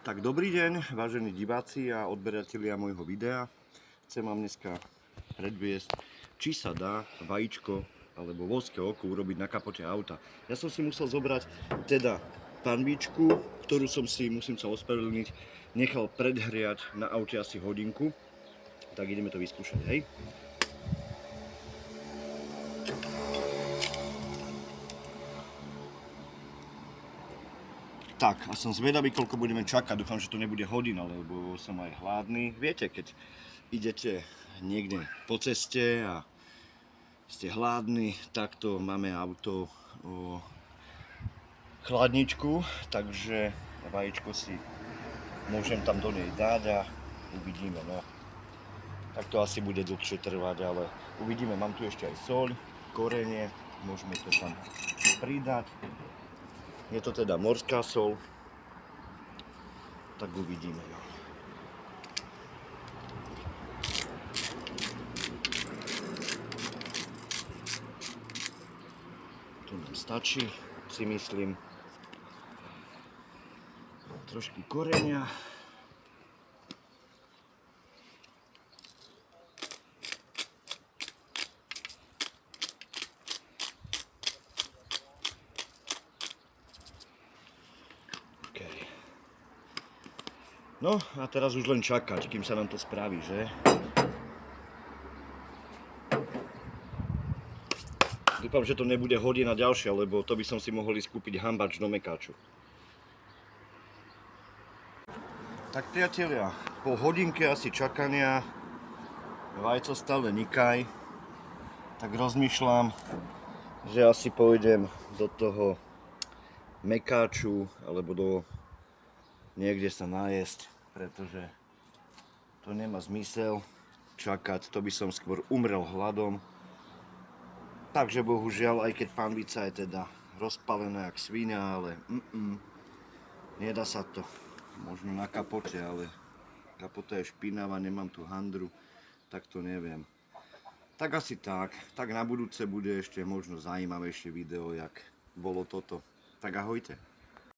Tak dobrý deň, vážení diváci a odberatelia môjho videa. Chcem vám dneska predviesť, či sa dá vajíčko alebo voské oko urobiť na kapote auta. Ja som si musel zobrať teda panvičku, ktorú som si, musím sa ospravedlniť, nechal predhriať na aute asi hodinku. Tak ideme to vyskúšať, hej. Tak, a som zvedavý, koľko budeme čakať. Dúfam, že to nebude hodina, lebo som aj hladný. Viete, keď idete niekde po ceste a ste hladní, takto máme auto o chladničku, takže vajíčko si môžem tam do nej dať a uvidíme. No. Tak to asi bude dlhšie trvať, ale uvidíme. Mám tu ešte aj soľ, korenie, môžeme to tam pridať. Je to teda morská soľ, tak uvidíme. No. To nám stačí, si myslím. Trošku korenia. No a teraz už len čakať, kým sa nám to spraví, že? Dúfam, že to nebude hodina ďalšia, lebo to by som si mohol ísť kúpiť hambač do mekáču. Tak priatelia, po hodinke asi čakania, vajco stále nikaj, tak rozmýšľam, že asi pôjdem do toho mekáču alebo do niekde sa najesť, pretože to nemá zmysel čakať, to by som skôr umrel hladom. Takže bohužiaľ, aj keď panvica je teda rozpalená jak svinia, ale nedá sa to. Možno na kapote, ale kapota je špinavá, nemám tu handru, tak to neviem. Tak asi tak. Tak na budúce bude ešte možno zaujímavejšie video, jak bolo toto. Tak ahojte.